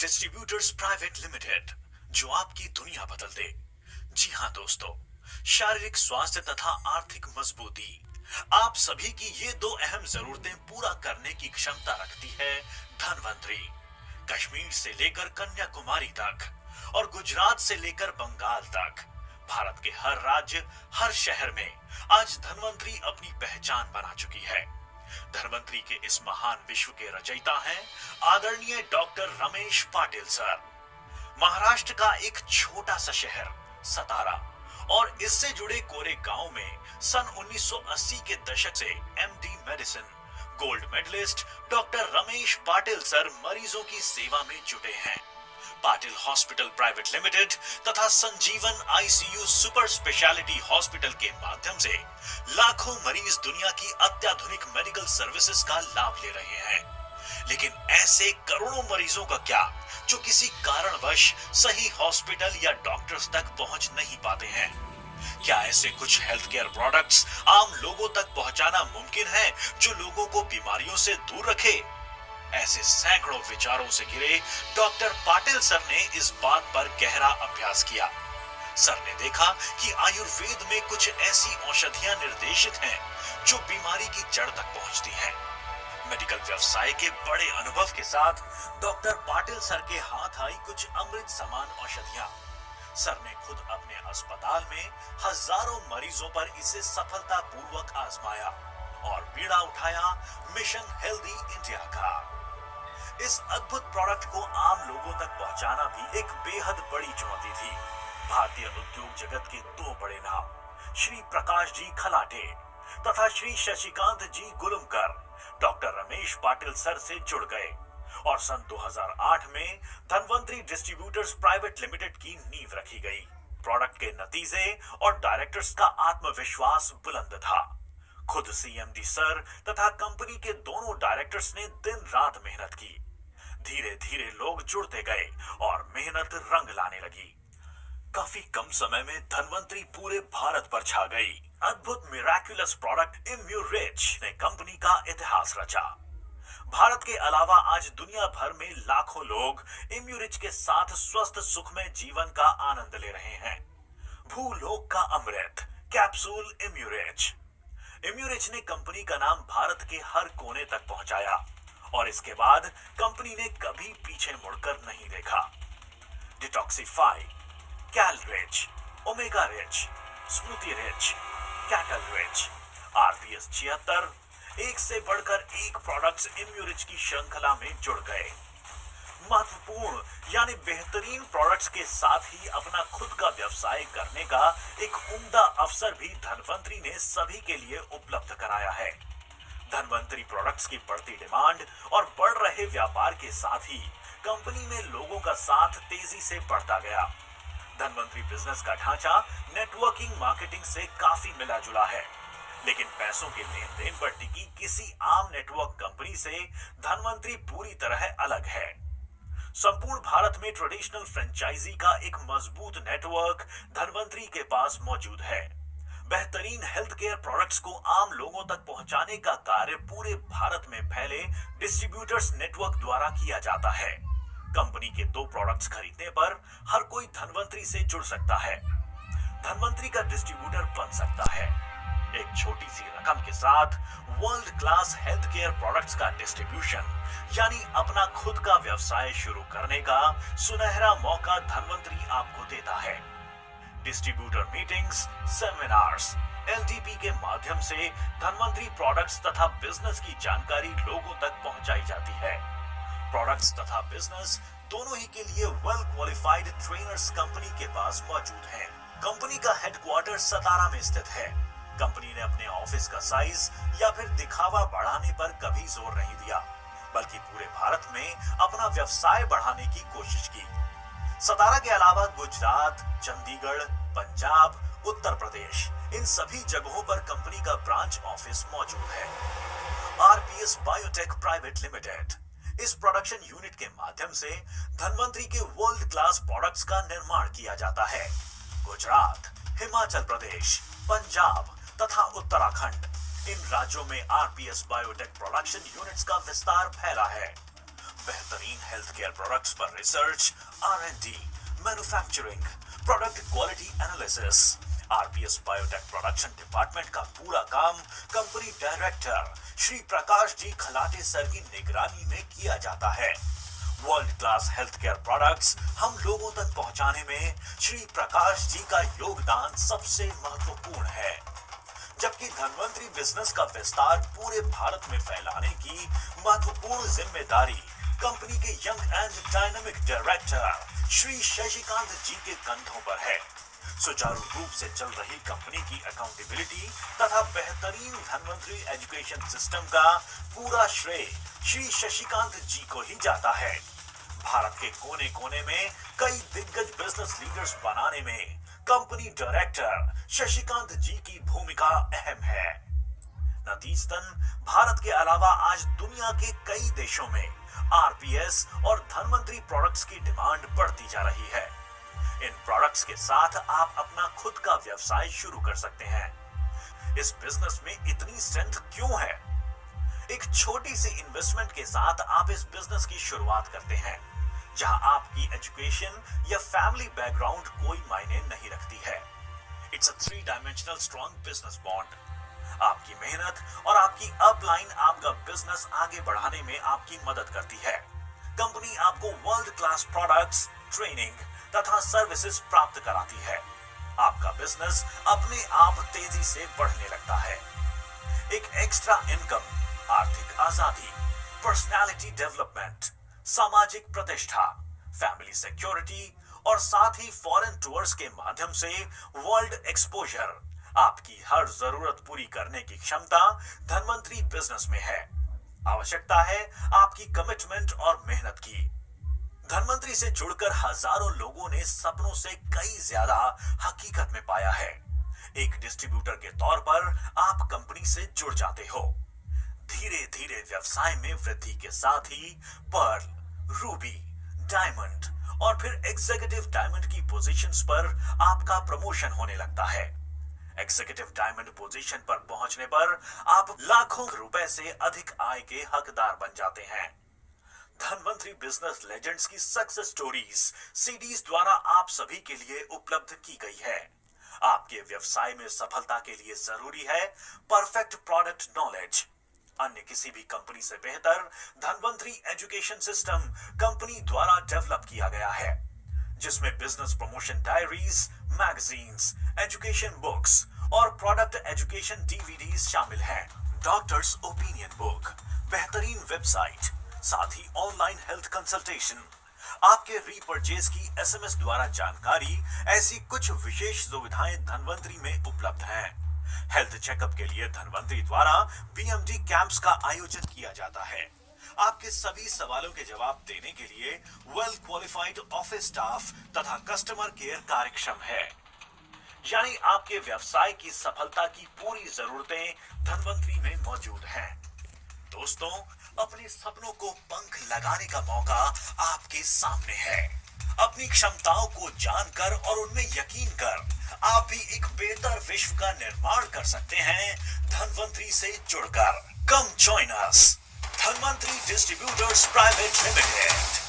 Distributors private limited, जो आपकी दुनिया बदल दे। जी हाँ दोस्तों, शारीरिक स्वास्थ्य तथा आर्थिक मजबूती आप सभी की ये दो अहम जरूरतें पूरा करने की क्षमता रखती है। धनवंतरी कश्मीर से लेकर कन्याकुमारी तक और गुजरात से लेकर बंगाल तक भारत के हर राज्य, हर शहर में आज धनवंतरी अपनी पहचान बना चुकी है। धनवंतरी के इस महान विश्व के रचयिता हैं आदरणीय डॉक्टर रमेश पाटिल सर। महाराष्ट्र का एक छोटा सा शहर सतारा और इससे जुड़े कोरे गांव में सन 1980 के दशक से MD medicine gold medallist doctor Ramesh Patil sir मरीजों की सेवा में जुटे हैं। पाटिल हॉस्पिटल प्राइवेट लिमिटेड तथा संजीवन आईसीयू सुपर स्पेशलिटी हॉस्पिटल के माध्यम से लाखों मरीज दुनिया की अत्याधुनिक मेडिकल सर्विसेज का लाभ ले रहे हैं। लेकिन ऐसे करोड़ों मरीजों का क्या जो किसी कारणवश सही हॉस्पिटल या डॉक्टर्स तक पहुंच नहीं पाते हैं? क्या ऐसे कुछ हेल्थ केयर प्रोडक्ट्स आम लोगों तक पहुंचाना मुमकिन है जो लोगों को बीमारियों से दूर रखे? ऐसे सैकड़ों विचारों से घिरे डॉक्टर पाटिल सर ने इस बात पर गहरा अभ्यास किया। सर ने देखा कि आयुर्वेद में कुछ ऐसी औषधियां निर्देशित हैं जो बीमारी की जड़ तक पहुंचती हैं। मेडिकल व्यवसाय के बड़े अनुभव के साथ डॉक्टर पाटिल सर के हाथ आई कुछ अमृत समान औषधियां। सर ने खुद अपने अस्पताल में हजारों मरीजों पर इसे सफलतापूर्वक आजमाया और बीड़ा उठाया मिशन हेल्दी इंडिया का। इस अद्भुत प्रोडक्ट को आम लोगों तक पहुंचाना भी एक बेहद बड़ी चुनौती थी। भारतीय उद्योग जगत के दो बड़े नाम श्री प्रकाश जी खलाटे तथा श्री शशिकांत जी गुलमकर डॉक्टर रमेश पाटिल सर से जुड़ गए और सन 2008 में धनवंतरी डिस्ट्रीब्यूटर्स प्राइवेट लिमिटेड की नींव रखी गई। प्रोडक्ट के नतीजे और डायरेक्टर्स का आत्मविश्वास बुलंद था। खुद सीएमडी सर तथा कंपनी के दोनों डायरेक्टर्स ने दिन रात मेहनत की। धीरे धीरे लोग जुड़ते गए और मेहनत रंग लाने लगी। काफी कम समय में धनवंतरी पूरे भारत पर छा गई। अद्भुत मिराक्युलस प्रोडक्ट इम्यूरिच ने कंपनी का इतिहास रचा। भारत के अलावा आज दुनिया भर में लाखों लोग इम्यूरिच के साथ स्वस्थ सुखमय जीवन का आनंद ले रहे हैं। भूलोक का अमृत कैप्सूल इम्यूरिच। इम्यूरिच ने कंपनी का नाम भारत के हर कोने तक पहुंचाया और इसके बाद कंपनी ने कभी पीछे मुड़कर नहीं देखा। डिटॉक्सिफाई, कैलरिच, ओमेगा रिच, स्मूथी रिच, कैटल रिच, आरपीएस 76 एक से बढ़कर एक प्रोडक्ट्स इम्यूरिच की श्रृंखला में जुड़ गए। महत्वपूर्ण यानी बेहतरीन प्रोडक्ट्स के साथ ही अपना खुद का व्यवसाय करने का एक उम्दा अवसर भी धनवंतरी ने सभी के लिए उपलब्ध कराया है। धनवंतरी प्रोडक्ट्स की बढ़ती डिमांड और बढ़ रहे व्यापार के साथ ही कंपनी में लोगों का साथ तेजी से बढ़ता गया। धनवंतरी बिजनेस का ढांचा नेटवर्किंग मार्केटिंग से काफी मिला जुला है, लेकिन पैसों के लेन देन पर टिकी किसी आम नेटवर्क कंपनी से धनवंतरी पूरी तरह अलग है। संपूर्ण भारत में ट्रेडिशनल फ्रेंचाइजी का एक मजबूत नेटवर्क धनवंतरी के पास मौजूद है। बेहतरीन हेल्थ केयर प्रोडक्ट्स को आम लोगों तक पहुंचाने का कार्य पूरे भारत में फैले डिस्ट्रीब्यूटर्स नेटवर्क द्वारा किया जाता है। कंपनी के दो प्रोडक्ट्स खरीदने पर हर कोई धनवंतरी से जुड़ सकता है, धनवंतरी का डिस्ट्रीब्यूटर बन सकता है। एक छोटी सी रकम के साथ world class health care products का डिस्ट्रीब्यूशन यानी अपना खुद का व्यवसाय शुरू करने का सुनहरा मौका धनवंतरी आपको देता है। डिस्ट्रीब्यूटर मीटिंग्स, सेमिनार्स, एलडीपी के माध्यम से धनवंतरी प्रोडक्ट्स तथा बिजनेस की जानकारी लोगों तक पहुंचाई जाती है। प्रोडक्ट्स तथा बिजनेस दोनों ही के लिए वेल क्वालिफाइड ट्रेनर्स कंपनी के पास मौजूद हैं। कंपनी का हेडक्वार्टर सतारा में स्थित है। कंपनी ने अपने ऑफिस का साइज या फिर दिखावा बढ़ाने पर कभी जोर नहीं दिया, बल्कि पूरे भारत में अपना व्यवसाय बढ़ाने की कोशिश की। सतारा के अलावा गुजरात, चंडीगढ़, पंजाब, उत्तर प्रदेश इन सभी जगहों पर कंपनी का ब्रांच ऑफिस मौजूद है। आरपीएस बायोटेक प्राइवेट लिमिटेड इस प्रोडक्शन यूनिट के माध्यम से धनवंतरी के वर्ल्ड क्लास प्रोडक्ट्स का निर्माण किया जाता है। गुजरात, हिमाचल प्रदेश, पंजाब तथा उत्तराखंड इन राज्यों में आरपीएस बायोटेक प्रोडक्शन यूनिट्स का विस्तार फैला है। बेहतरीन हेल्थ केयर प्रोडक्ट्स पर research, R&D, manufacturing, product quality analysis, RPS biotech production department का पूरा काम company director Shri Prakash ji Khalate sir की निगरानी में किया जाता है। World class health care products हम लोगों तक पहुंचाने में श्री प्रकाश जी का योगदान सबसे महत्वपूर्ण है। जबकि धनवंतरी बिजनेस का विस्तार पूरे भारत में फैलाने की महत्वपूर्ण जिम्मेदारी कंपनी के young and dynamic director Shri Shashikant ji के कंधों पर है। सुचारू रूप से चल रही कंपनी की अकाउंटेबिलिटी तथा बेहतरीन धनवंतरी एजुकेशन सिस्टम का पूरा श्रेय श्री शशिकांत जी को ही जाता है। भारत के कोने कोने में कई दिग्गज बिजनेस लीडर्स बनाने में कंपनी डायरेक्टर शशिकांत जी की भूमिका अहम है। नतीजतन भारत के अलावा आज दुनिया के कई देशों में आरपीएस और धनवंतरी प्रोडक्ट्स की डिमांड बढ़ती जा रही है। इन प्रोडक्ट्स के साथ आप अपना खुद का व्यवसाय शुरू कर सकते हैं। इस बिजनेस में इतनी स्ट्रेंथ क्यों है? एक छोटी सी इन्वेस्टमेंट के साथ आप इस बिजनेस की शुरुआत करते हैं, जहां आपकी एजुकेशन या फैमिली बैकग्राउंड कोई मायने नहीं रखती है। It's a 3-dimensional strong business bond. आपकी मेहनत और आपकी अपलाइन आपका बिजनेस आगे बढ़ाने में आपकी मदद करती है। कंपनी आपको वर्ल्ड क्लास प्रोडक्ट्स, ट्रेनिंग तथा सर्विसेज प्राप्त कराती है। आपका बिजनेस अपने आप तेजी से बढ़ने लगता है। एक एक्स्ट्रा इनकम, आर्थिक आजादी, पर्सनालिटी डेवलपमेंट, सामाजिक प्रतिष्ठा, फैमिली सिक्योरिटी और साथ ही फॉरेन टूर्स के माध्यम से वर्ल्ड एक्सपोजर, आपकी हर जरूरत पूरी करने की क्षमता धनवंतरी बिजनेस में है। आवश्यकता है आपकी कमिटमेंट और मेहनत की। धनवंतरी से जुड़कर हजारों लोगों ने सपनों से कई ज्यादा हकीकत में पाया है। एक डिस्ट्रीब्यूटर के तौर पर आप कंपनी से जुड़ जाते हो। धीरे धीरे व्यवसाय में वृद्धि के साथ ही पर्ल, रूबी, डायमंड और फिर एग्जीक्यूटिव डायमंड की पोजीशंस पर आपका प्रमोशन होने लगता है। एग्जीक्यूटिव डायमंड पोजीशन पर पहुंचने पर आप लाखों रुपए से अधिक आय के हकदार बन जाते हैं। धनवंतरी बिजनेस लेजेंड्स की सक्सेस स्टोरीज सीडीज द्वारा आप सभी के लिए उपलब्ध की गई है। आपके व्यवसाय में सफलता के लिए जरूरी है परफेक्ट प्रोडक्ट नॉलेज। अन्य किसी भी कंपनी से बेहतर धनवंतरी एजुकेशन सिस्टम कंपनी द्वारा डेवलप किया गया है, जिसमें business promotion diaries, magazines, education books और प्रोडक्ट एजुकेशन डीवीडीज शामिल हैं। डॉक्टर्स ओपिनियन बुक, बेहतरीन वेबसाइट, साथ ही ऑनलाइन हेल्थ कंसल्टेशन, आपके रीपरचेज की एसएमएस द्वारा जानकारी, ऐसी कुछ विशेष सुविधाएं धनवंतरी में उपलब्ध हैं। हेल्थ चेकअप के लिए धनवंतरी द्वारा पीएमडी कैंप्स का आयोजन किया जाता है। आपके सभी सवालों के जवाब देने के लिए वेल क्वालिफाइड ऑफिस स्टाफ तथा कस्टमर केयर कार्यक्षम है। यानी आपके व्यवसाय की सफलता की पूरी जरूरतें धनवंतरी में मौजूद हैं। दोस्तों, अपने सपनों को पंख लगाने का मौका आपके सामने है। अपनी क्षमताओं को जानकर और उनमें यकीन कर आप भी एक बेहतर विश्व का निर्माण कर सकते हैं धनवंतरी से जुड़कर। Come join us, Dhanvantari distributors private limited.